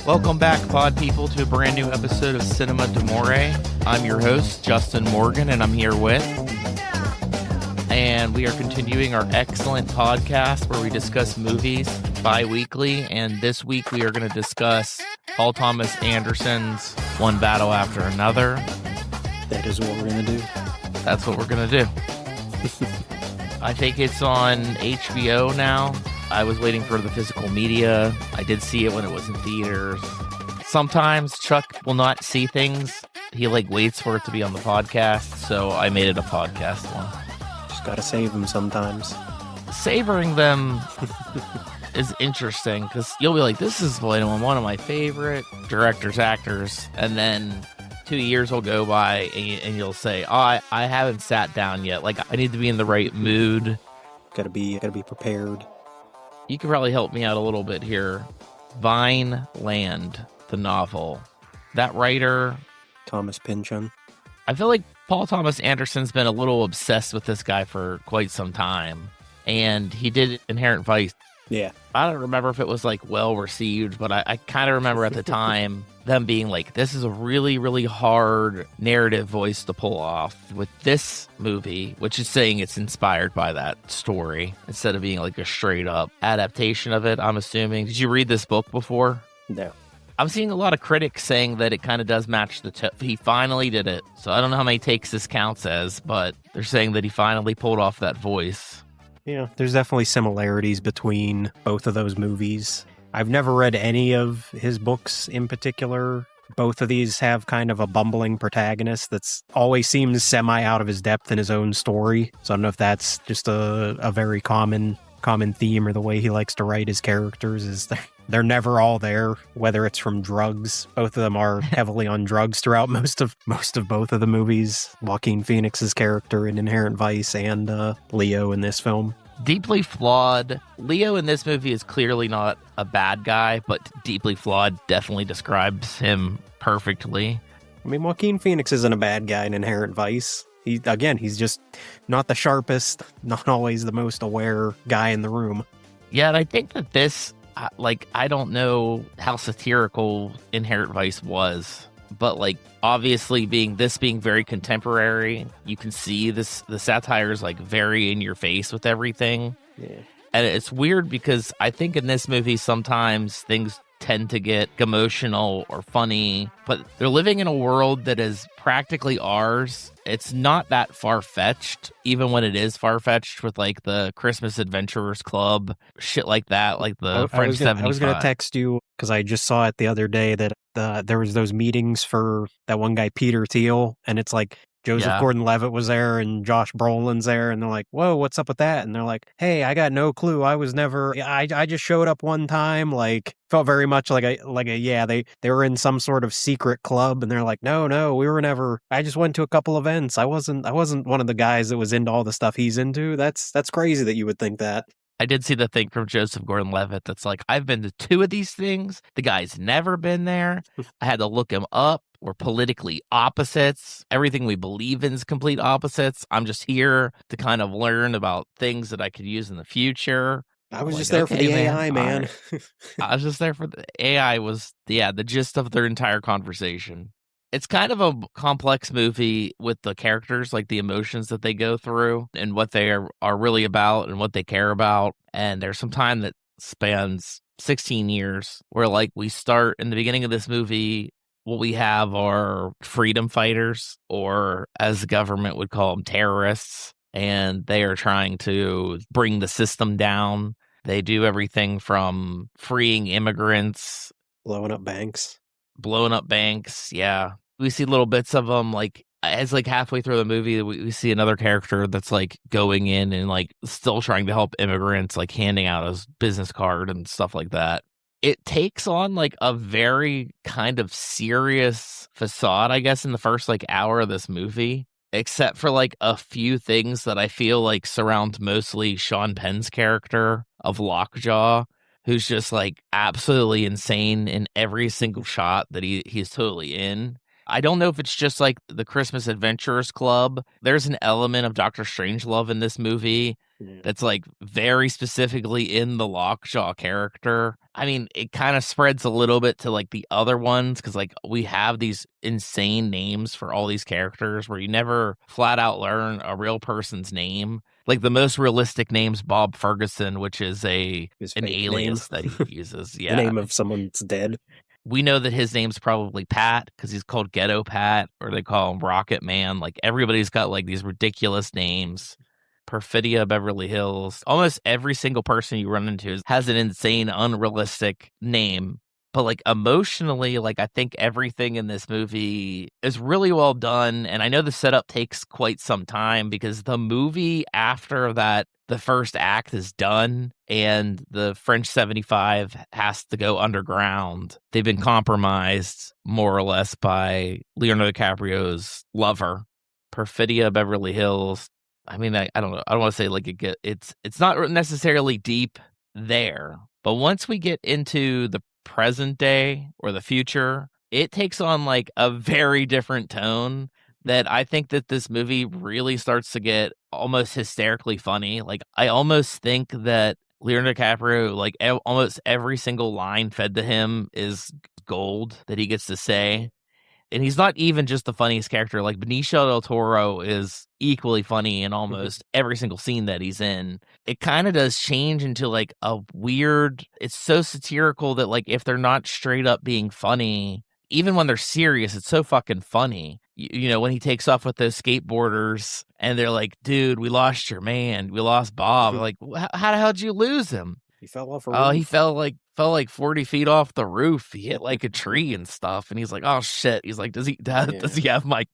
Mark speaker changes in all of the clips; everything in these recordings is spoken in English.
Speaker 1: Welcome back, pod people, to a brand new episode of Cinema d'Amore. I'm your host, Justin Morgan, and I'm here with... And we are continuing our excellent podcast where we discuss movies bi-weekly. And this week we are going to discuss Paul Thomas Anderson's One Battle After Another.
Speaker 2: That is what we're going to do.
Speaker 1: That's what we're going to do. I think it's on HBO now. I was waiting for the physical media. I did see it when it was in theaters. Sometimes Chuck will not see things. He waits for it to be on the podcast, so I made it a podcast one.
Speaker 2: Just gotta save them sometimes.
Speaker 1: Savoring them is interesting because you'll be like, this is one of my favorite directors, actors, and then 2 years will go by and you'll say, oh, I haven't sat down yet. I need to be in the right mood.
Speaker 2: Gotta be prepared.
Speaker 1: You could probably help me out a little bit here. Vineland, the novel. That writer...
Speaker 2: Thomas Pynchon.
Speaker 1: I feel like Paul Thomas Anderson's been a little obsessed with this guy for quite some time. And he did Inherent Vice.
Speaker 2: Yeah.
Speaker 1: I don't remember if it was well received, but I kind of remember at the time them being this is a really, really hard narrative voice to pull off with this movie, which is saying it's inspired by that story instead of being a straight up adaptation of it, I'm assuming. Did you read this book before?
Speaker 2: No.
Speaker 1: I'm seeing a lot of critics saying that it kind of does match he finally did it. So I don't know how many takes this counts as, but they're saying that he finally pulled off that voice.
Speaker 2: Yeah, there's definitely similarities between both of those movies. I've never read any of his books in particular. Both of these have kind of a bumbling protagonist that's always seems semi out of his depth in his own story. So I don't know if that's just a very common theme or the way he likes to write his characters is they're never all there, whether it's from drugs. Both of them are heavily on drugs throughout most of both of the movies. Joaquin Phoenix's character in Inherent Vice and Leo in this film.
Speaker 1: Deeply flawed. Leo in this movie is clearly not a bad guy, but deeply flawed definitely describes him perfectly.
Speaker 2: I mean, Joaquin Phoenix isn't a bad guy in Inherent Vice. He's just not the sharpest, not always the most aware guy in the room.
Speaker 1: Yeah, and I think that this, I don't know how satirical Inherent Vice was, but obviously being very contemporary, you can see the satire is very in your face with everything.
Speaker 2: Yeah.
Speaker 1: And it's weird because I think in this movie sometimes things tend to get emotional or funny, but they're living in a world that is practically ours. It's not that far-fetched, even when it is far-fetched with the Christmas Adventurers Club, shit like that, the French 75.
Speaker 2: I was going to text you because I just saw it the other day that there was those meetings for that one guy, Peter Thiel, and it's Joseph Gordon-Levitt was there and Josh Brolin's there, and they're like, whoa, what's up with that? And they're like, hey, I got no clue. I was never, I just showed up one time, felt very much they were in some sort of secret club, and they're like, no, we were never, I just went to a couple events. I wasn't one of the guys that was into all the stuff he's into. That's crazy that you would think that.
Speaker 1: I did see the thing from Joseph Gordon-Levitt that's I've been to 2 of these things. The guy's never been there. I had to look him up. We're politically opposites. Everything we believe in is complete opposites. I'm just here to kind of learn about things that I could use in the future.
Speaker 2: I was just there for the AI, man.
Speaker 1: I was just there for the AI was, the gist of their entire conversation. It's kind of a complex movie with the characters, the emotions that they go through and what they are really about and what they care about. And there's some time that spans 16 years where we start in the beginning of this movie. What we have are freedom fighters, or as the government would call them, terrorists, and they are trying to bring the system down. They do everything from freeing immigrants,
Speaker 2: blowing up banks,
Speaker 1: yeah. We see little bits of them, as halfway through the movie, we see another character that's going in and still trying to help immigrants, handing out his business card and stuff like that. It takes on a very kind of serious facade, I guess, in the first hour of this movie, except for a few things that I feel surround mostly Sean Penn's character of Lockjaw, who's just absolutely insane in every single shot that he's totally in. I don't know if it's just the Christmas Adventurers Club. There's an element of Dr. Strangelove in this movie
Speaker 2: Yeah.
Speaker 1: that's like very specifically in the Lockjaw character. I mean, it kind of spreads a little bit to like the other ones because like we have these insane names for all these characters where you never flat out learn a real person's name. Like the most realistic name's Bob Ferguson, which is
Speaker 2: His
Speaker 1: an
Speaker 2: fake name,
Speaker 1: alias that he uses.
Speaker 2: the
Speaker 1: Yeah.
Speaker 2: name of someone that's dead.
Speaker 1: We know that his name's probably Pat because he's called Ghetto Pat, or they call him Rocket Man. Like everybody's got like these ridiculous names. Perfidia Beverly Hills. Almost every single person you run into has an insane, unrealistic name. But like emotionally, like I think everything in this movie is really well done. And I know the setup takes quite some time because the movie after that, the first act is done and the French 75 has to go underground. They've been compromised more or less by Leonardo DiCaprio's lover, Perfidia Beverly Hills. I mean, I don't know. I don't want to say like it's not necessarily deep there, but once we get into the present day or the future, it takes on like a very different tone that I think that this movie really starts to get almost hysterically funny. Like I almost think that Leonardo DiCaprio, like almost every single line fed to him is gold that he gets to say. And he's not even just the funniest character. Like Benicio del Toro is equally funny in almost every single scene that he's in. It kind of does change into like a weird, it's so satirical that like if they're not straight up being funny, even when they're serious, it's so fucking funny. You know, when he takes off with those skateboarders and they're like, dude, we lost your man. We lost Bob. Like, how the hell did you lose him?
Speaker 2: He fell off a
Speaker 1: Oh, he
Speaker 2: roof.
Speaker 1: fell like 40 feet off the roof. He hit like a tree and stuff. And he's like, oh shit. He's like, does he
Speaker 2: Yeah.
Speaker 1: have my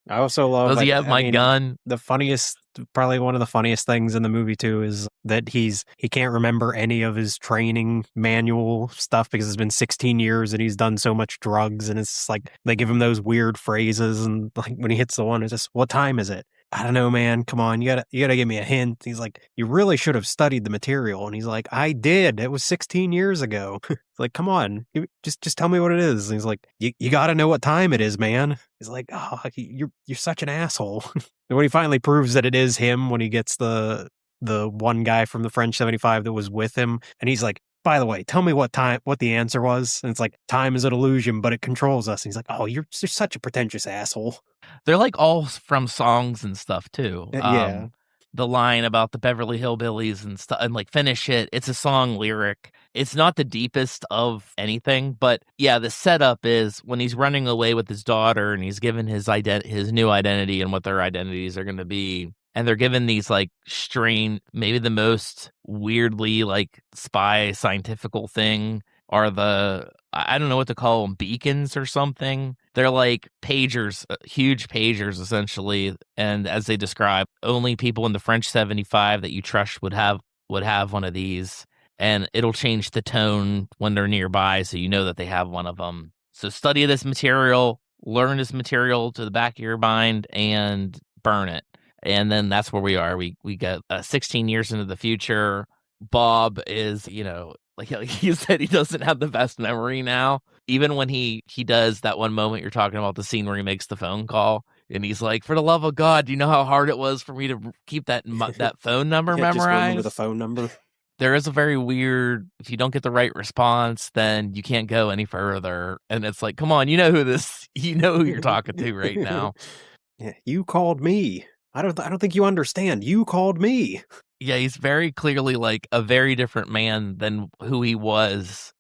Speaker 2: I also love,
Speaker 1: does he have
Speaker 2: I
Speaker 1: my
Speaker 2: mean,
Speaker 1: gun?
Speaker 2: the funniest, probably one of the funniest things in the movie too is that he can't remember any of his training manual stuff because it's been 16 years and he's done so much drugs, and it's like they give him those weird phrases, and like when he hits the one, it's just, what time is it? I don't know, man. Come on, you gotta give me a hint. He's like, you really should have studied the material, and he's like, I did. It was 16 years ago. It's like, come on, just tell me what it is. And he's like, you got to know what time it is, man. He's like, oh, you're such an asshole. And when he finally proves that it is him, when he gets the one guy from the French 75 that was with him, and he's like, by the way, tell me what the answer was. And it's like, time is an illusion, but it controls us. And he's like, oh, you're such a pretentious asshole.
Speaker 1: They're like all from songs and stuff too.
Speaker 2: Yeah.
Speaker 1: The line about the Beverly Hillbillies and stuff, and like finish it. It's a song lyric. It's not the deepest of anything, but yeah, the setup is when he's running away with his daughter and he's given his new identity and what their identities are going to be. And they're given these like maybe the most weirdly like spy scientifical thing are I don't know what to call them, beacons or something. They're like pagers, huge pagers essentially. And as they describe, only people in the French 75 that you trust would have one of these. And it'll change the tone when they're nearby, so you know that they have one of them. So study this material, learn this material to the back of your mind, and burn it. And then that's where we are. We get 16 years into the future. Bob is, like he said, he doesn't have the best memory now. Even when he does that one moment you're talking about, the scene where he makes the phone call, and he's like, "For the love of God, do you know how hard it was for me to keep that phone number
Speaker 2: Yeah, just remember
Speaker 1: memorized?"
Speaker 2: the phone number.
Speaker 1: There is a very weird, if you don't get the right response, then you can't go any further. And it's like, come on, you know who you're talking to right now.
Speaker 2: Yeah, you called me. I don't think you understand. You called me.
Speaker 1: Yeah, he's very clearly like a very different man than who he was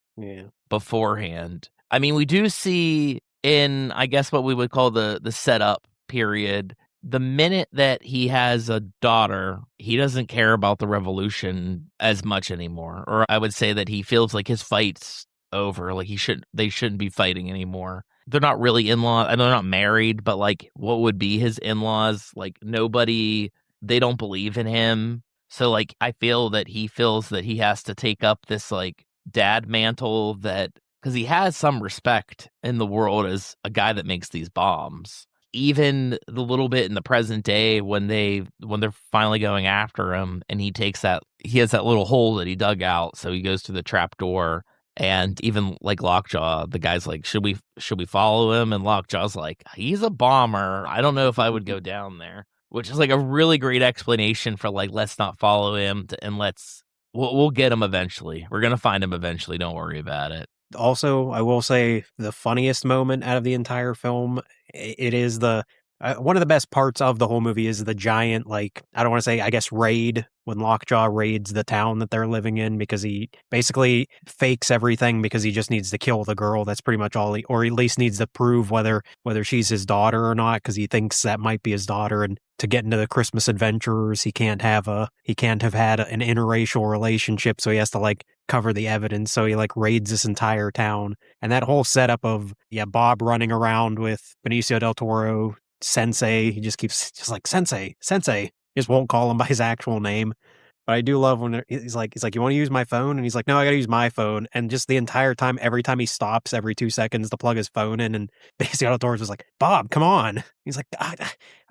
Speaker 1: beforehand. I mean, we do see in, I guess, what we would call the setup period, the minute that he has a daughter, he doesn't care about the revolution as much anymore. Or I would say that he feels like his fight's over. Like they shouldn't be fighting anymore. They're not really in-laws. They're not married, but like what would be his in-laws? Like they don't believe in him. So like I feel that he feels that he has to take up this like dad mantle, that because he has some respect in the world as a guy that makes these bombs. Even the little bit in the present day when they're finally going after him, and he has that little hole that he dug out, so he goes through the trap door. And even like Lockjaw, the guy's like, should we follow him? And Lockjaw's like, he's a bomber. I don't know if I would go down there. which is like a really great explanation for like, let's not follow him and we'll get him eventually. We're gonna find him eventually. Don't worry about it.
Speaker 2: Also, I will say the funniest moment out of the entire film, it is the one of the best parts of the whole movie is the giant, like, I don't want to say, I guess, raid when Lockjaw raids the town that they're living in because he basically fakes everything because he just needs to kill the girl. That's pretty much all he, or at least needs to prove whether she's his daughter or not because he thinks that might be his daughter. And to get into the Christmas adventurers, he can't have had an interracial relationship, so he has to like cover the evidence. So he like raids this entire town, and that whole setup of Bob running around with Benicio del Toro, Sensei. He just keeps just like Sensei, Sensei. He just won't call him by his actual name. But I do love when he's like, you want to use my phone? And he's like, no, I got to use my phone. And just the entire time, every time he stops, every 2 seconds to plug his phone in, and Benicio del Toro's just like, Bob, come on. He's like, I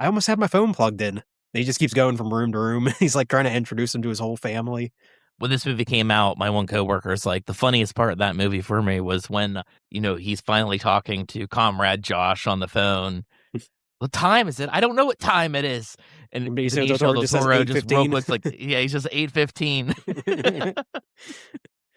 Speaker 2: almost had my phone plugged in. And he just keeps going from room to room. He's like trying to introduce him to his whole family.
Speaker 1: When this movie came out, my one coworker is like, the funniest part of that movie for me was when, he's finally talking to Comrade Josh on the phone. What time is it? I don't know what time it is. And
Speaker 2: Benicio
Speaker 1: Benicio del Toro just real quick's like, yeah, he's just 8:15.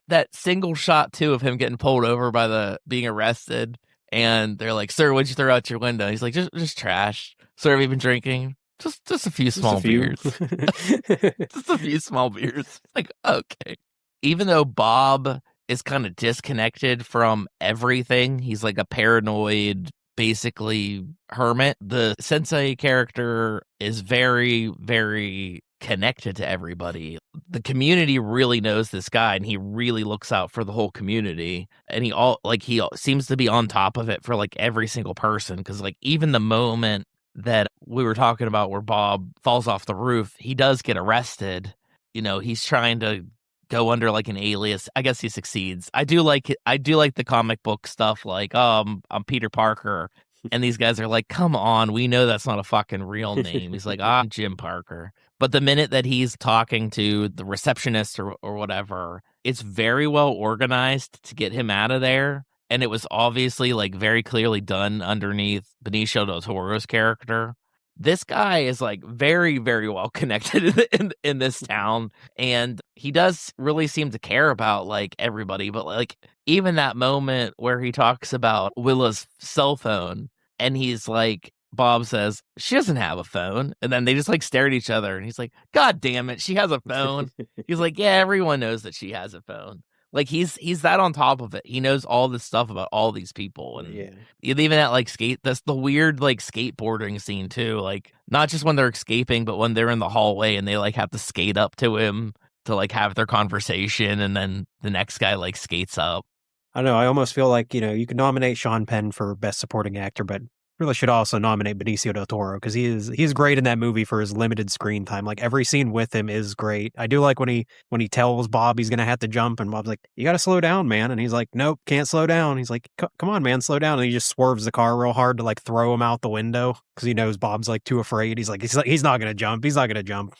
Speaker 1: That single shot too of him getting pulled over by being arrested, and they're like, "Sir, what'd you throw out your window?" He's like, "Just trash." Sir, have you been drinking? Just a few small beers. Just a few small beers. Like, okay. Even though Bob is kind of disconnected from everything, he's like a paranoid, basically hermit. The Sensei character is very, very connected to everybody. The community really knows this guy, and he really looks out for the whole community. And he seems to be on top of it for like every single person. Because like even the moment that we were talking about where Bob falls off the roof, he does get arrested. He's trying to go under like an alias. I guess he succeeds. I do like the comic book stuff, like, I'm Peter Parker, and these guys are like, come on, we know that's not a fucking real name. He's like, I'm Jim Parker. But the minute that he's talking to the receptionist or whatever, it's very well organized to get him out of there. And it was obviously like very clearly done underneath Benicio del Toro's character. This guy is like very, very well connected in this town, and he does really seem to care about like everybody. But like even that moment where he talks about Willa's cell phone, and he's like, Bob says she doesn't have a phone, and then they just like stare at each other, and he's like, God damn it, she has a phone. He's like, yeah, everyone knows that she has a phone. Like he's that on top of it. He knows all this stuff about all these people, and even at like that's the weird like skateboarding scene too. Like not just when they're escaping, but when they're in the hallway and they like have to skate up to him to like have their conversation, and then the next guy like skates up.
Speaker 2: I don't know. I almost feel like you could nominate Sean Penn for Best Supporting Actor, but really should also nominate Benicio del Toro because he's great in that movie for his limited screen time. Like every scene with him is great. I do like when he tells Bob he's gonna have to jump, and Bob's like, "You got to slow down, man," and he's like, "Nope, can't slow down." He's like, "Come on, man, slow down," and he just swerves the car real hard to like throw him out the window because he knows Bob's like too afraid. He's not gonna jump. He's not gonna jump.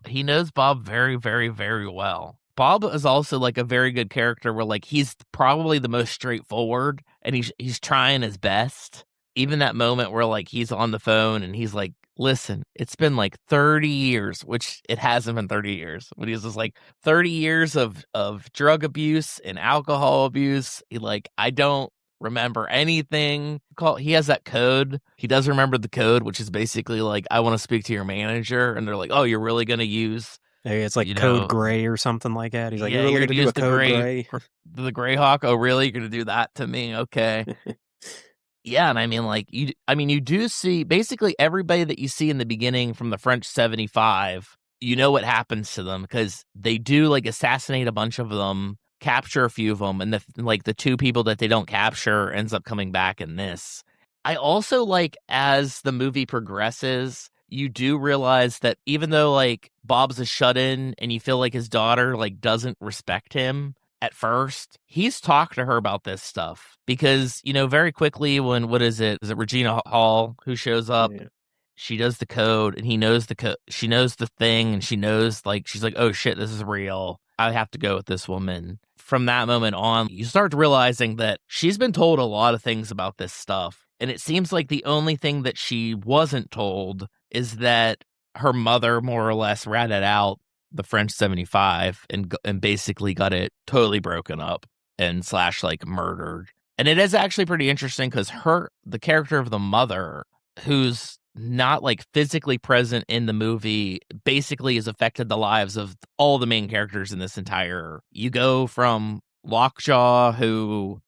Speaker 1: He knows Bob very, very, very well. Bob is also like a very good character where like he's probably the most straightforward, and he's trying his best. Even that moment where like he's on the phone and he's like, listen, it's been like 30 years, which it hasn't been 30 years, but he's just like 30 years of drug abuse and alcohol abuse. I don't remember anything. He has that code. He does remember the code, which is basically like, I want to speak to your manager. And they're like, oh, you're really going to use...
Speaker 2: It's like Code Gray or something like that. He's like,
Speaker 1: yeah,
Speaker 2: you're
Speaker 1: going
Speaker 2: to do a Code Gray.
Speaker 1: The Greyhawk? Oh, really? You're going to do that to me? Okay. Yeah, and I mean, you do see basically everybody that you see in the beginning from the French 75, what happens to them because they do like assassinate a bunch of them, capture a few of them, and the two people that they don't capture ends up coming back in this. I also as the movie progresses, you do realize that even though like Bob's a shut-in and you feel like his daughter doesn't respect him at first, he's talked to her about this stuff because, very quickly when, what is it Regina Hall who shows up, she does the code and he knows the code, she knows the thing, and she knows she's like, oh shit, this is real. I have to go with this woman. From that moment on, you start realizing that she's been told a lot of things about this stuff. And it seems like the only thing that she wasn't told is that her mother more or less ratted out the French 75 and basically got it totally broken up and slash like murdered. And it is actually pretty interesting because the character of the mother, who's not like physically present in the movie, basically has affected the lives of all the main characters in this entire. You go from Lockjaw, who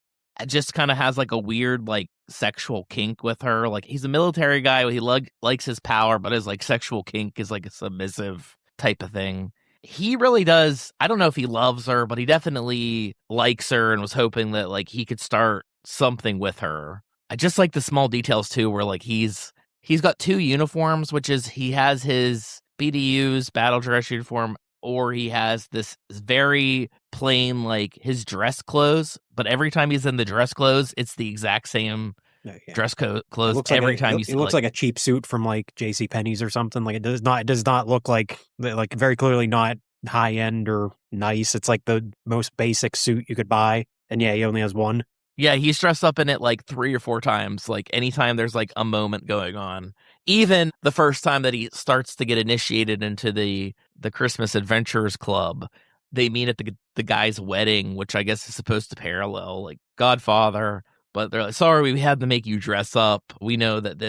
Speaker 1: just kind of has like a weird like sexual kink with her. Like he's a military guy, he likes his power, but his like sexual kink is like a submissive type of thing. He really does. I don't know if he loves her, but he definitely likes her and was hoping that like he could start something with her. I just like the small details too, where like he's got two uniforms, which is he has his BDU's battle dress uniform, or he has this very plain like his dress clothes. But every time he's in the dress clothes, it's the exact same dress
Speaker 2: It
Speaker 1: clothes
Speaker 2: looks like
Speaker 1: every time you
Speaker 2: it
Speaker 1: see
Speaker 2: looks like a cheap suit from like J.C. Penney's or something. Like it does not look like very clearly not high end or nice. It's like the most basic suit you could buy. And yeah, he only has one.
Speaker 1: Yeah, he's dressed up in it like 3 or 4 times, like anytime there's like a moment going on. Even the first time that he starts to get initiated into the Christmas Adventurers Club, they meet at the guy's wedding, which I guess is supposed to parallel like Godfather, but they're like, "Sorry, we had to make you dress up. We know that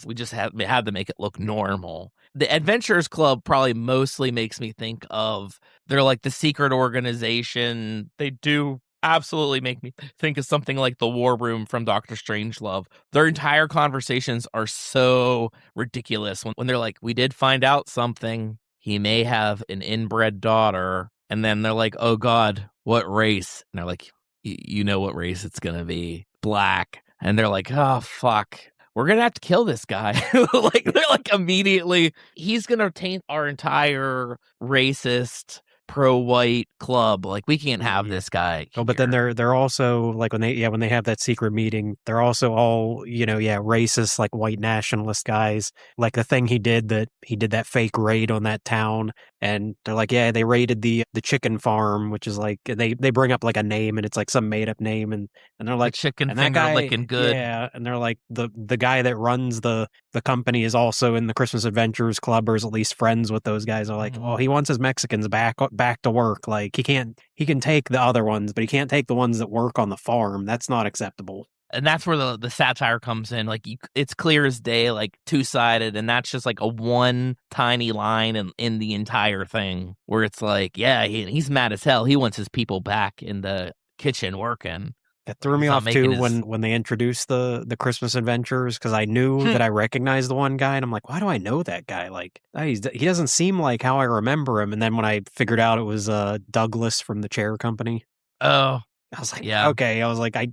Speaker 1: we just had to make it look normal." The Adventurers Club probably mostly makes me think of they're like the secret organization. They do absolutely make me think of something like the War Room from Doctor Strangelove. Their entire conversations are so ridiculous when they're like, "We did find out something. He may have an inbred daughter." And then they're like, "Oh God, what race?" And they're like, You know what race it's going to be. Black." And they're like, "Oh, fuck. We're going to have to kill this guy." Like, they're like, immediately, he's going to taint our entire racist pro-white club. Like, we can't have this guy
Speaker 2: Oh, but then
Speaker 1: here.
Speaker 2: they're also like when they have that secret meeting, they're also all, racist, like white nationalist guys. Like the thing he did that fake raid on that town, and they're like, yeah, they raided the chicken farm, which is like they bring up like a name, and it's like some made up name, and they're
Speaker 1: The
Speaker 2: like,
Speaker 1: chicken
Speaker 2: and that
Speaker 1: finger
Speaker 2: guy,
Speaker 1: licking good.
Speaker 2: yeah, and they're like the guy that runs the company is also in the Christmas Adventurers Club, or is at least friends with those guys. Are like, oh,
Speaker 1: Mhm.
Speaker 2: he wants his Mexicans back to work. Like he can take the other ones, but he can't take the ones that work on the farm. That's not acceptable.
Speaker 1: And that's where the satire comes in. Like, it's clear as day, like two-sided, and that's just like a one tiny line in the entire thing where it's like, yeah, he's mad as hell. He wants his people back in the kitchen working.
Speaker 2: It
Speaker 1: Like,
Speaker 2: threw me
Speaker 1: he's not
Speaker 2: off
Speaker 1: making
Speaker 2: too
Speaker 1: his.
Speaker 2: when they introduced the Christmas Adventures, because I knew that I recognized the one guy, and I'm like, why do I know that guy? Like, he doesn't seem like how I remember him. And then when I figured out it was Douglas from the Chair Company,
Speaker 1: Oh,
Speaker 2: I was like,
Speaker 1: yeah.
Speaker 2: okay. I was like, I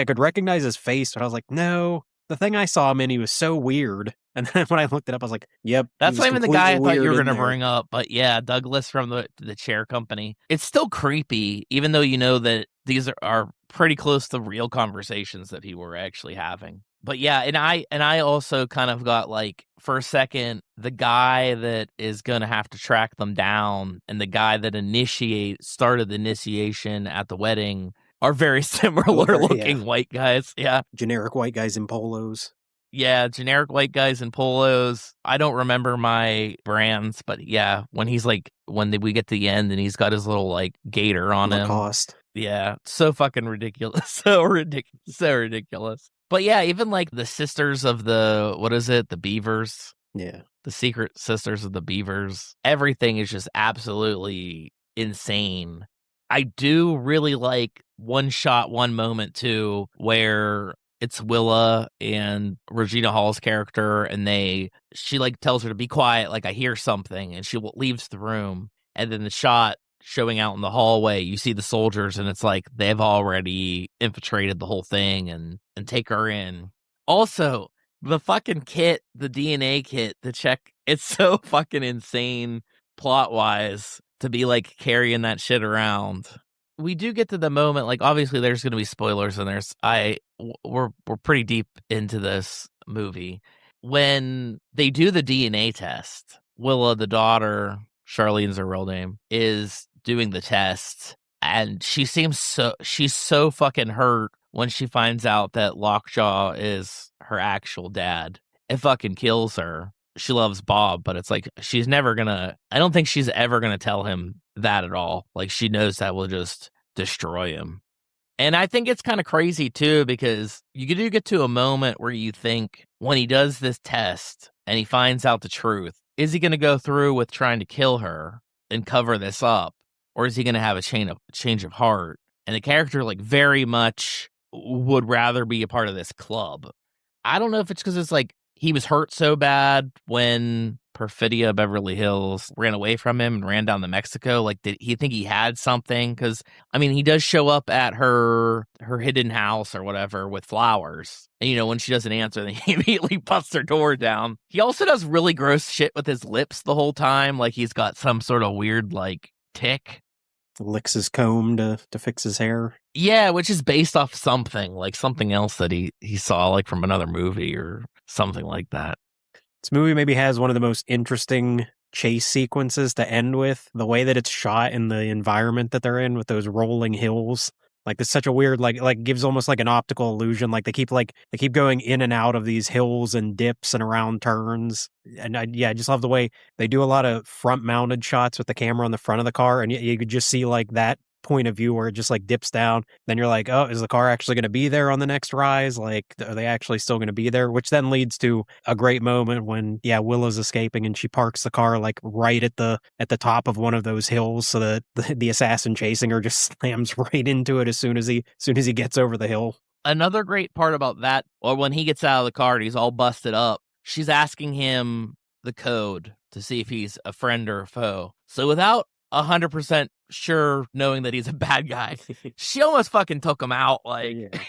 Speaker 2: could recognize his face, but I was like, no. The thing I saw him in, he was so weird. And then when I looked it up, I was like, yep, he
Speaker 1: That's
Speaker 2: was
Speaker 1: not even the guy
Speaker 2: completely
Speaker 1: I thought you
Speaker 2: weird
Speaker 1: were
Speaker 2: in
Speaker 1: going to
Speaker 2: there.
Speaker 1: bring up. But yeah, Douglas from the Chair Company. It's still creepy, even though you know that these are pretty close to real conversations that people were actually having. But yeah, and I also kind of got like, for a second, the guy that is going to have to track them down and the guy that started the initiation at the wedding are very
Speaker 2: They look
Speaker 1: similar
Speaker 2: very, yeah,
Speaker 1: looking white guys. Yeah.
Speaker 2: generic white guys in polos.
Speaker 1: Yeah, generic white guys in polos. I don't remember my brands, but yeah, we get to the end and he's got his little like gator on him.
Speaker 2: Lacoste.
Speaker 1: Yeah, so fucking ridiculous. So ridiculous. So ridiculous. But yeah, even like the sisters of what is it? The Beavers,
Speaker 2: Yeah.
Speaker 1: the secret sisters of the Beavers. Everything is just absolutely insane. I do really like one shot, one moment too, where it's Willa and Regina Hall's character, and she like tells her to be quiet, like, I hear something, and she leaves the room, and then the shot showing out in the hallway, you see the soldiers, and it's like they've already infiltrated the whole thing and take her in. Also, the fucking kit, the DNA kit to check, it's so fucking insane plot wise to be like carrying that shit around. We do get to the moment, like, obviously there's going to be spoilers, and we're pretty deep into this movie when they do the DNA test. Willa, the daughter, Charlene's her real name, is doing the test, and she's so fucking hurt when she finds out that Lockjaw is her actual dad. It fucking kills her. she loves Bob, but it's like she's never gonna. I don't think she's ever gonna tell him that at all. Like she knows that will just destroy him. And I think it's kind of crazy too, because you do get to a moment where you think when he does this test and he finds out the truth, is he going to go through with trying to kill her and cover this up? Or is he going to have a change of heart? And the character like very much would rather be a part of this club. I don't know if it's because it's like he was hurt so bad when Perfidia Beverly Hills ran away from him and ran down to Mexico. Like, did he think he had something? Because I mean, he does show up at her hidden house or whatever with flowers. And you know, when she doesn't answer, then he immediately busts her door down. He also does really gross shit with his lips the whole time. Like he's got some sort of weird like tick.
Speaker 2: Licks his comb to fix his hair.
Speaker 1: Yeah, which is based off something like something else that he saw like from another movie or something like that.
Speaker 2: This movie maybe has one of the most interesting chase sequences to end with. The way that it's shot in the environment that they're in with those rolling hills. Like it's such a weird like gives almost like an optical illusion. Like they keep going in and out of these hills and dips and around turns. And I just love the way they do a lot of front mounted shots with the camera on the front of the car, and you could just see like that point of view where it just like dips down. Then you're like, oh, is the car actually going to be there on the next rise? Like, are they actually still going to be there? Which then leads to a great moment when Willow's escaping and she parks the car like right at the top of one of those hills, so that the assassin chasing her just slams right into it as soon as he gets over the hill.
Speaker 1: Another great part about that, or when he gets out of the car and he's all busted up, she's asking him the code to see if he's a friend or a foe. So without 100% sure knowing that he's a bad guy, she almost fucking took him out. Like,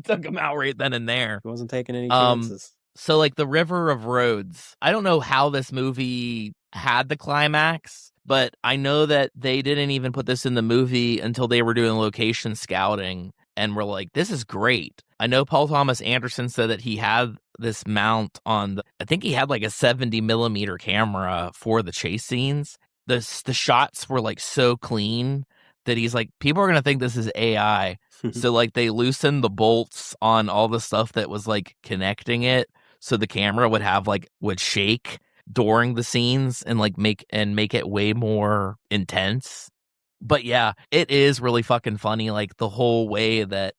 Speaker 1: took him out right then and there.
Speaker 2: He wasn't taking any chances.
Speaker 1: So like the River of Roads, I don't know how this movie had the climax, but I know that they didn't even put this in the movie until they were doing location scouting and were like, this is great. I know Paul Thomas Anderson said that he had this mount on I think he had like a 70 millimeter camera for the chase scenes. The shots were like so clean that he's like, people are going to think this is AI. So like they loosened the bolts on all the stuff that was like connecting it. So the camera would shake during the scenes and like make it way more intense. But yeah, it is really fucking funny, like the whole way that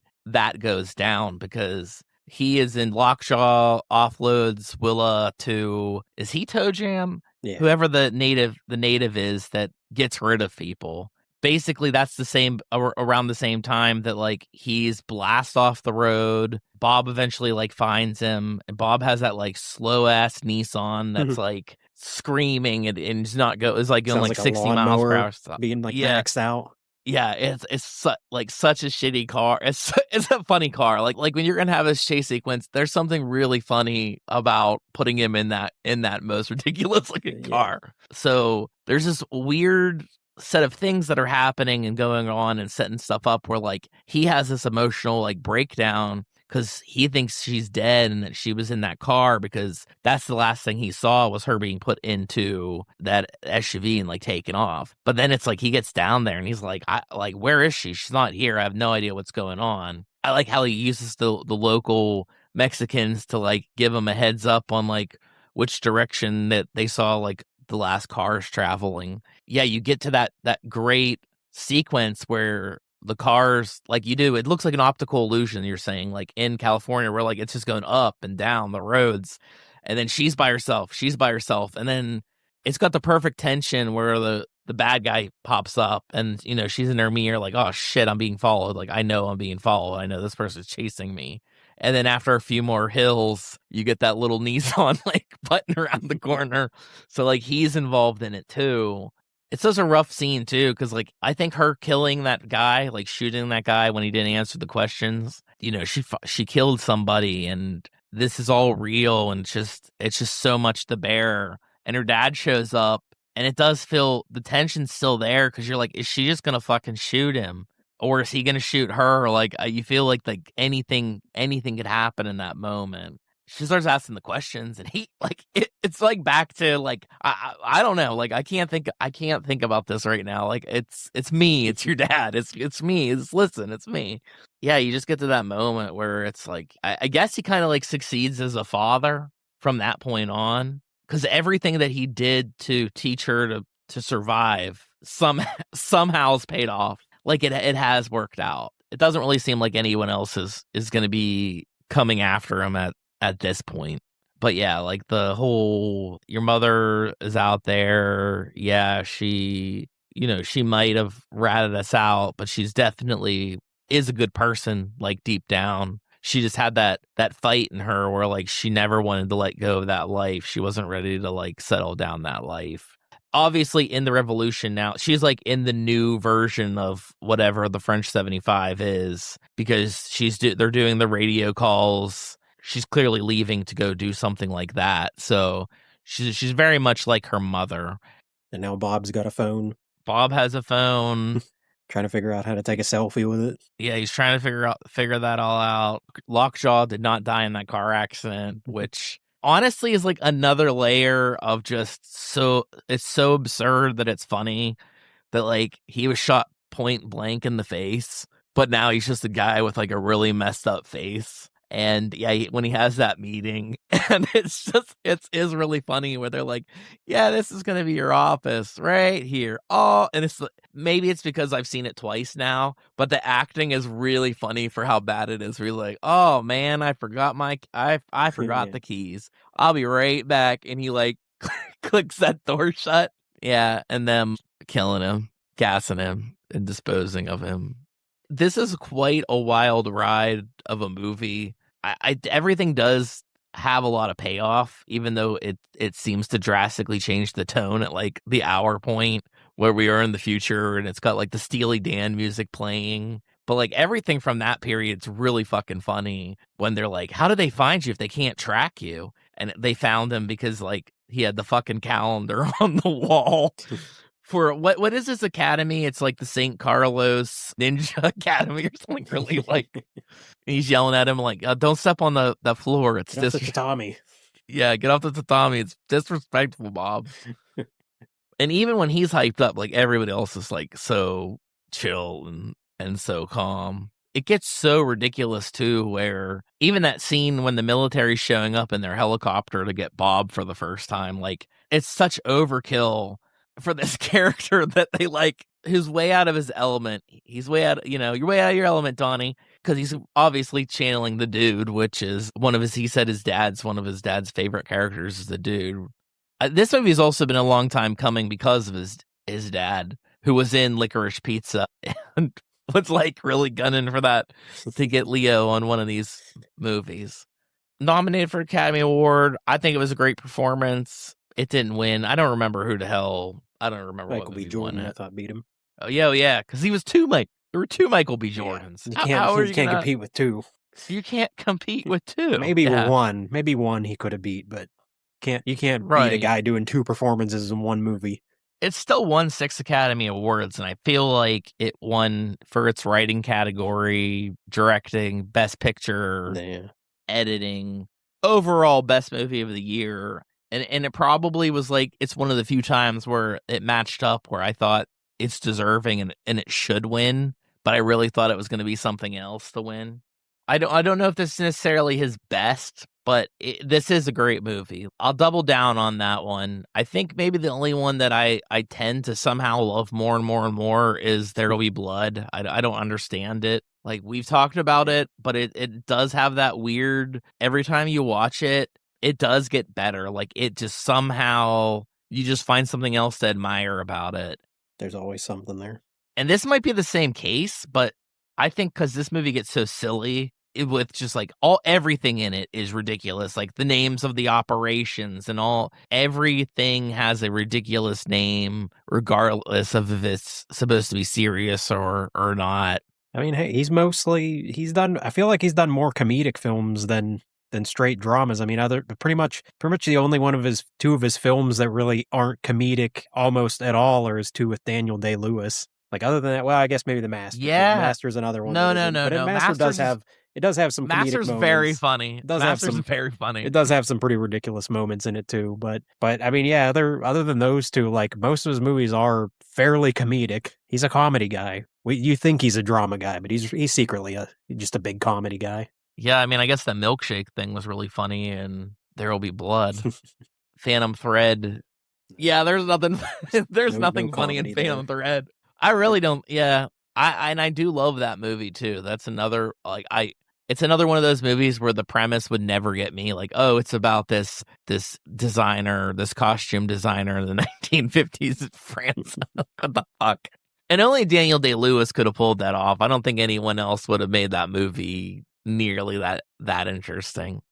Speaker 1: goes down, because he is in Lockjaw, offloads Willa to, is he Toe Jam? Yeah. Whoever the native is that gets rid of people. Basically, that's the same around the same time that like he's blast off the road. Bob eventually like finds him, and Bob has that like slow ass Nissan that's like screaming and it's not is like going like 60 miles per hour stuff.
Speaker 2: Being like maxed out.
Speaker 1: Yeah, it's like such a shitty car. It's a funny car. Like when you're gonna have this chase sequence, there's something really funny about putting him in that most ridiculous looking car. So there's this weird set of things that are happening and going on and setting stuff up where like he has this emotional like breakdown because he thinks she's dead and that she was in that car, because that's the last thing he saw was her being put into that SUV and like taken off. But then it's like he gets down there and he's like, where is she? She's not here. I have no idea what's going on. I like how he uses the local Mexicans to like give him a heads up on like which direction that they saw like the last cars traveling. Yeah, you get to that great sequence where the cars, like you do, it looks like an optical illusion, you're saying, like in California where like it's just going up and down the roads, and then she's by herself, and then it's got the perfect tension where the bad guy pops up and you know she's in her mirror like, oh shit, I'm being followed, like I know I'm being followed, I know this person's chasing me. And then after a few more hills, you get that little Nissan like button around the corner. So like he's involved in it too. It's such a rough scene too, because like I think her killing that guy, like shooting that guy when he didn't answer the questions, you know, she killed somebody, and this is all real, and it's just so much to bear. And her dad shows up, and it does feel the tension's still there because you're like, is she just gonna fucking shoot him? Or is he gonna shoot her? Like you feel like anything could happen in that moment. She starts asking the questions, and he like it's like back to like I don't know, like I can't think about this right now. Like it's me, it's your dad, it's me, it's me. Yeah, you just get to that moment where it's like I guess he kind of like succeeds as a father from that point on, because everything that he did to teach her to survive somehow has paid off. Like it has worked out. It doesn't really seem like anyone else is going to be coming after him at this point. But yeah, like the whole your mother is out there. Yeah, she might have ratted us out, but she's definitely is a good person, like deep down. She just had that fight in her where like she never wanted to let go of that life. She wasn't ready to like settle down that life. Obviously in the revolution now, she's like in the new version of whatever the French 75 is because they're doing the radio calls. She's clearly leaving to go do something like that. So she's very much like her mother.
Speaker 2: And now Bob's got a phone.
Speaker 1: Bob has a phone.
Speaker 2: Trying to figure out how to take a selfie with it.
Speaker 1: Yeah, he's trying to figure that all out. Lockjaw did not die in that car accident, which honestly is like another layer of just it's so absurd that it's funny that like he was shot point blank in the face, but now he's just a guy with like a really messed up face. And yeah, when he has that meeting, and it is really funny where they're like, "Yeah, this is gonna be your office right here." Oh, and maybe it's because I've seen it twice now, but the acting is really funny for how bad it is. We're like, "Oh man, I forgot I forgot the keys. I'll be right back," and he like clicks that door shut. Yeah, and them killing him, gassing him, and disposing of him. This is quite a wild ride of a movie. Everything does have a lot of payoff, even though it seems to drastically change the tone at like the hour point where we are in the future, and it's got like the Steely Dan music playing. But like everything from that period's really fucking funny when they're like, "How do they find you if they can't track you?" And they found him because like he had the fucking calendar on the wall. For what is this academy? It's like the St. Carlos Ninja Academy or something really like he's yelling at him like, don't step on the floor. It's
Speaker 2: just tatami.
Speaker 1: Yeah, get off the tatami. It's disrespectful, Bob. And even when he's hyped up, like everybody else is like so chill and so calm. It gets so ridiculous too, where even that scene when the military's showing up in their helicopter to get Bob for the first time, like it's such overkill for this character that they like who's way out of his element. He's way out, you're way out of your element, Donnie, because he's obviously channeling the dude, which is one of his dad's favorite characters is the dude. This movie has also been a long time coming because of his dad, who was in Licorice Pizza and was like really gunning for that to get Leo on one of these movies. Nominated for Academy Award. I think it was a great performance. It didn't win. I don't remember who the hell. I don't remember
Speaker 2: Michael B. Jordan. I thought beat him.
Speaker 1: Oh yeah, because he was two. Like there were two Michael B. Jordans.
Speaker 2: Yeah. You can't compete with two.
Speaker 1: You can't compete with two.
Speaker 2: Maybe one. Maybe one he could have beat, but you can't beat a guy doing two performances in one movie.
Speaker 1: It still won 6 Academy Awards, and I feel like it won for its writing category, directing, best picture, editing, overall best movie of the year. And it probably was like, it's one of the few times where it matched up where I thought it's deserving and it should win, but I really thought it was going to be something else to win. I don't know if this is necessarily his best, but this is a great movie. I'll double down on that one. I think maybe the only one that I tend to somehow love more and more and more is There'll Be Blood. I don't understand it. Like we've talked about it, but it does have that weird, every time you watch it, it does get better. Like it just somehow, you just find something else to admire about it.
Speaker 2: There's always something there.
Speaker 1: And this might be the same case, but I think because this movie gets so silly, with just like everything in it is ridiculous. Like the names of the operations and everything has a ridiculous name, regardless of if it's supposed to be serious or not.
Speaker 2: I mean, hey, I feel like he's done more comedic films than straight dramas. I mean, pretty much the only two of his films that really aren't comedic almost at all are his two with Daniel Day-Lewis. Like other than that, well, I guess maybe The Master.
Speaker 1: Yeah,
Speaker 2: The Master's another one.
Speaker 1: No.
Speaker 2: But Master does have some comedic
Speaker 1: Master's
Speaker 2: moments.
Speaker 1: very funny.
Speaker 2: Master's
Speaker 1: very funny.
Speaker 2: It does have some pretty ridiculous moments in it too. But I mean, yeah, other than those two, like most of his movies are fairly comedic. He's a comedy guy. You think he's a drama guy, but he's secretly just a big comedy guy.
Speaker 1: Yeah, I mean, I guess the milkshake thing was really funny, and There'll Be Blood. Phantom Thread. Yeah, there's nothing. There's
Speaker 2: No
Speaker 1: nothing funny in
Speaker 2: comedy there.
Speaker 1: Phantom Thread. I really don't. Yeah, I do love that movie too. That's another like I. It's another one of those movies where the premise would never get me. Like, oh, it's about this designer, this costume designer in the 1950s in France. What the fuck? And only Daniel Day-Lewis could have pulled that off. I don't think anyone else would have made that movie nearly that interesting.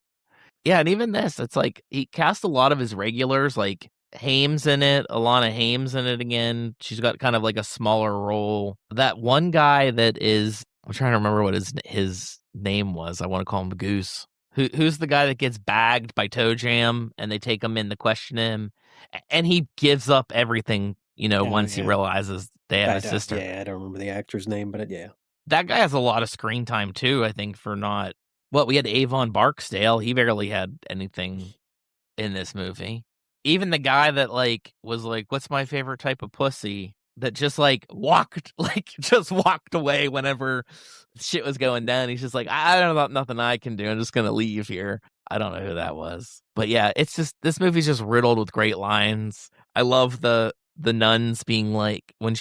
Speaker 1: Yeah, and even this, it's like he cast a lot of his regulars, like Hames in it, Alana Hames in it again. She's got kind of like a smaller role. That one guy that is, I'm trying to remember what his name was. I want to call him Goose. Who's the guy that gets bagged by Toe Jam and they take him in to question him, and he gives up everything,
Speaker 2: Oh,
Speaker 1: once he
Speaker 2: yeah.
Speaker 1: realizes they have a sister.
Speaker 2: Yeah, I don't remember the actor's name, but yeah.
Speaker 1: That guy has a lot of screen time too, I think, for not. Well, we had Avon Barksdale. He barely had anything in this movie. Even the guy that was like, "What's my favorite type of pussy?" That just just walked away whenever shit was going down. He's just like, "I don't know, nothing I can do. I'm just gonna leave here." I don't know who that was, but yeah, it's just this movie's just riddled with great lines. I love the nuns being like when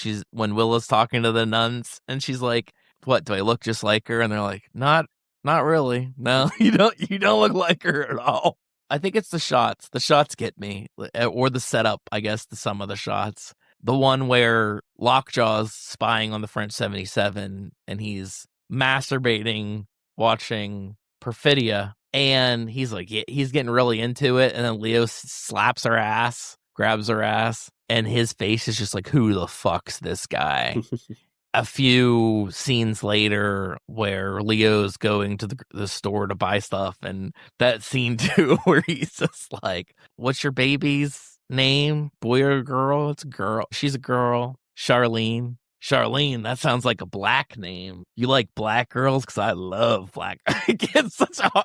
Speaker 1: Willa's talking to the nuns and she's like, "What, do I look just like her?" And they're like, Not really. No, you don't look like her at all. I think it's the shots. The shots get me, or the setup, I guess, to some of the shots. The one where Lockjaw's spying on the French 77 and he's masturbating, watching Perfidia, and he's like, yeah, he's getting really into it, and then Leo slaps her ass, grabs her ass, and his face is just like, who the fuck's this guy? A few scenes later where Leo's going to the store to buy stuff, and that scene too where he's just like, what's your baby's name? Boy or girl? It's a girl. She's a girl. Charlene. Charlene, that sounds like a black name. You like black girls? Because I love black. It's such a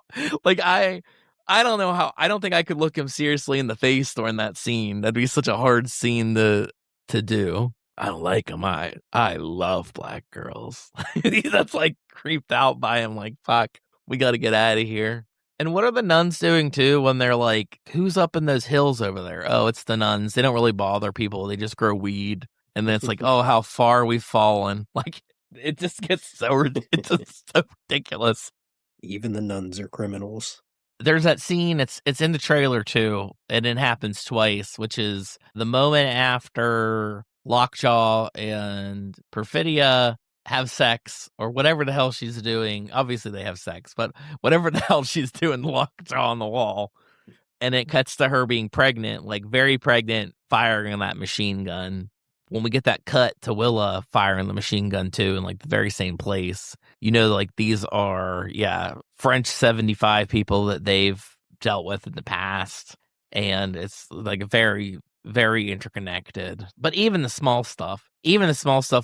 Speaker 1: I don't know how. I don't think I could look him seriously in the face during that scene. That'd be such a hard scene to do. I don't like him. I love black girls. That's like creeped out by him. Like, fuck, we got to get out of here. And what are the nuns doing too when they're like, who's up in those hills over there? Oh, it's the nuns. They don't really bother people. They just grow weed. And then it's like, oh, how far we've fallen. Like, it just gets it's just so ridiculous.
Speaker 2: Even the nuns are criminals.
Speaker 1: There's that scene, it's in the trailer too, and it happens twice, which is the moment after Lockjaw and Perfidia have sex, or whatever the hell she's doing. Obviously they have sex, but whatever the hell she's doing, Lockjaw on the wall. And it cuts to her being pregnant, like very pregnant, firing that machine gun. When we get that cut to Willa firing the machine gun too, in like the very same place, like these are, French 75 people that they've dealt with in the past. And it's like very, very interconnected. But even the small stuff,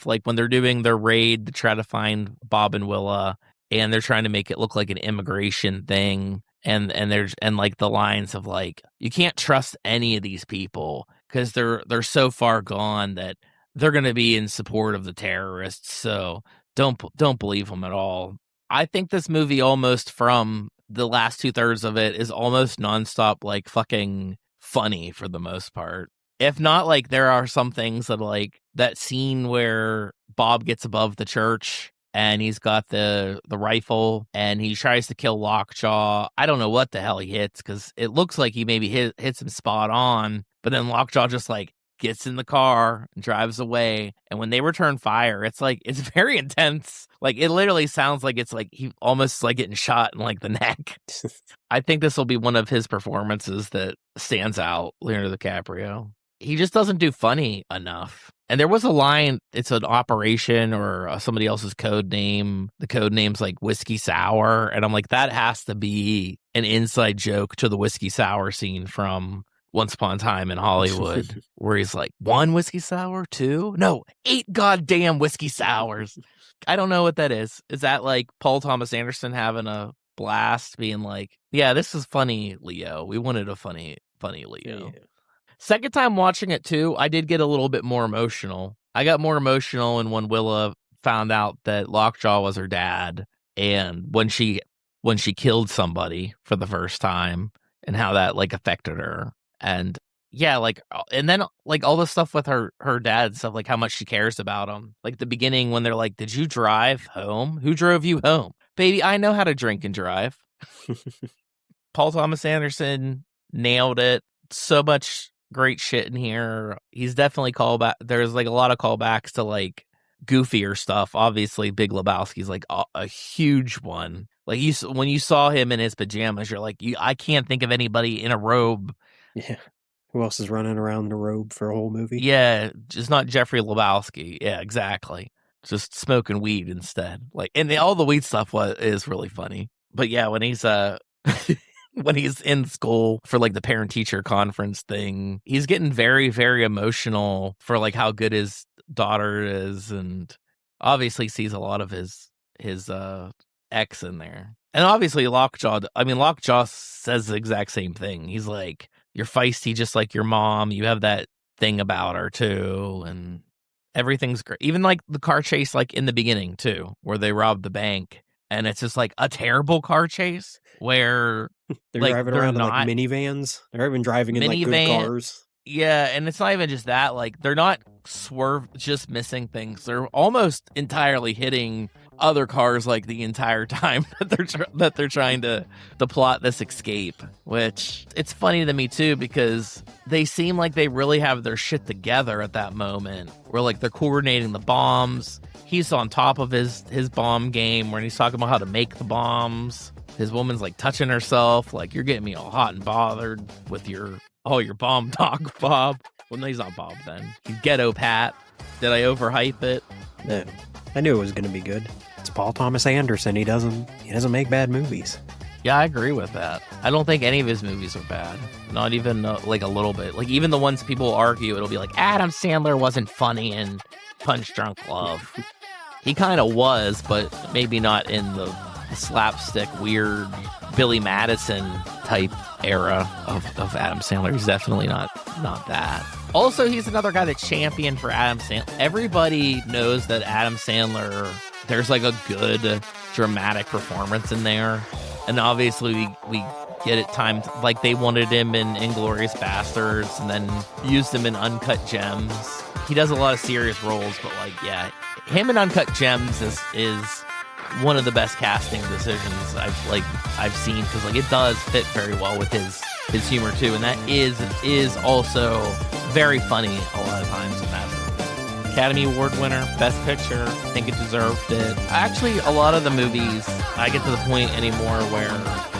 Speaker 1: like when they're doing their raid to try to find Bob and Willa, and they're trying to make it look like an immigration thing. And there's like the lines of like, you can't trust any of these people because they're so far gone that they're going to be in support of the terrorists. So don't believe them at all. I think this movie, almost from the last 2/3 of it, is almost nonstop like fucking funny for the most part. If not, like there are some things that like that scene where Bob gets above the church and he's got the rifle and he tries to kill Lockjaw. I don't know what the hell he hits because it looks like he maybe hits him spot on, but then Lockjaw just like gets in the car and drives away. And when they return fire, it's like, it's very intense. Like it literally sounds like it's like he almost like getting shot in like the neck. I think this will be one of his performances that stands out, Leonardo DiCaprio. He just doesn't do funny enough. And there was a line, it's an operation or somebody else's code name. The code name's like Whiskey Sour. And I'm like, that has to be an inside joke to the Whiskey Sour scene from Once Upon a Time in Hollywood, where he's like, 1 whiskey sour, 2? No, 8 goddamn whiskey sours. I don't know what that is. Is that like Paul Thomas Anderson having a blast being like, yeah, this is funny, Leo. We wanted a funny Leo. Yeah. Second time watching it too, I did get a little bit more emotional. I got more emotional when Willa found out that Lockjaw was her dad, and when she killed somebody for the first time, and how that like affected her. And yeah, like, and then like all the stuff with her dad and stuff, like how much she cares about him. Like the beginning when they're like, "Did you drive home? Who drove you home, baby? I know how to drink and drive." Paul Thomas Anderson nailed it. So much great shit in here. He's definitely callback. There's like a lot of callbacks to like goofier stuff. Obviously, Big Lebowski's like a huge one. Like when you saw him in his pajamas, you're like, I can't think of anybody in a robe.
Speaker 2: Yeah. Who else is running around in a robe for a whole movie?
Speaker 1: Yeah, just not Jeffrey Lebowski. Yeah, exactly. Just smoking weed instead. Like, and all the weed stuff is really funny. But yeah, when he's when he's in school for like the parent teacher conference thing, he's getting very, very emotional for like how good his daughter is, and obviously sees a lot of his ex in there. And obviously Lockjaw says the exact same thing. He's like, "You're feisty just like your mom. You have that thing about her too." And everything's great. Even like the car chase, like in the beginning too, where they rob the bank. And it's just like a terrible car chase where
Speaker 2: they're
Speaker 1: like
Speaker 2: driving around in like minivans. They're even driving in like good cars.
Speaker 1: Yeah, and it's not even just that. Like they're not just missing things. They're almost entirely hitting other cars like the entire time that they're trying to plot this escape. Which it's funny to me too, because they seem like they really have their shit together at that moment. Where like they're coordinating the bombs. He's on top of his bomb game when he's talking about how to make the bombs. His woman's like touching herself, like, "You're getting me all hot and bothered with your bomb talk, Bob." Well, no, he's not Bob then. He's Ghetto Pat. Did I overhype it?
Speaker 2: No, I knew it was going to be good. It's Paul Thomas Anderson. He doesn't make bad movies.
Speaker 1: Yeah, I agree with that. I don't think any of his movies are bad. Not even like a little bit. Like even the ones people argue, it'll be like, Adam Sandler wasn't funny in Punch Drunk Love. He kind of was, but maybe not in the slapstick, weird Billy Madison type era of Adam Sandler. He's definitely not that. Also, he's another guy that championed for Adam Sandler. Everybody knows that Adam Sandler, there's like a good dramatic performance in there. And obviously we get it timed, like they wanted him in Inglourious Bastards and then used him in Uncut Gems. He does a lot of serious roles, but like, yeah, him in Uncut Gems is one of the best casting decisions I've seen, because like it does fit very well with his humor too, and that is also very funny a lot of times in that movie. Academy Award winner, Best Picture. I think it deserved it. Actually, a lot of the movies, I get to the point anymore where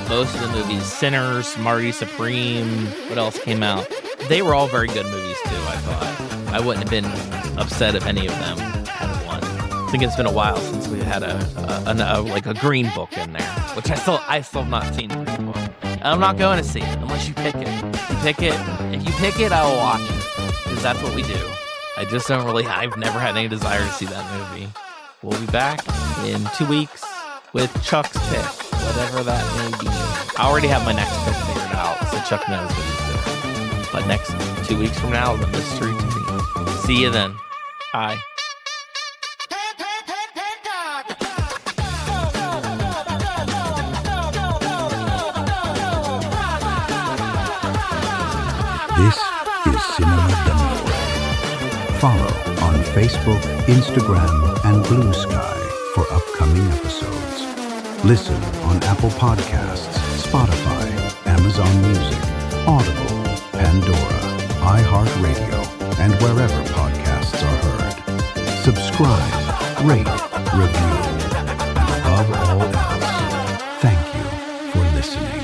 Speaker 1: most of the movies, Sinners, Marty Supreme, what else came out? They were all very good movies too, I thought. I wouldn't have been upset if any of them had won. I think it's been a while since we had a Green Book in there, which I still have not seen Green Book. And I'm not going to see it unless you pick it. If you pick it, I will watch it, because that's what we do. I've never had any desire to see that movie. We'll be back in 2 weeks with Chuck's pick, whatever that may be. I already have my next pick figured out, so Chuck knows what he's doing. But next 2 weeks from now is a mystery to me. See you then. Bye.
Speaker 3: This is Cinema D'Amore. Follow on Facebook, Instagram, and Blue Sky for upcoming episodes. Listen on Apple Podcasts, Spotify, Amazon Music, Audible, Pandora, iHeartRadio, and wherever podcasts are heard. Subscribe, rate, review, and above all else, thank you for listening.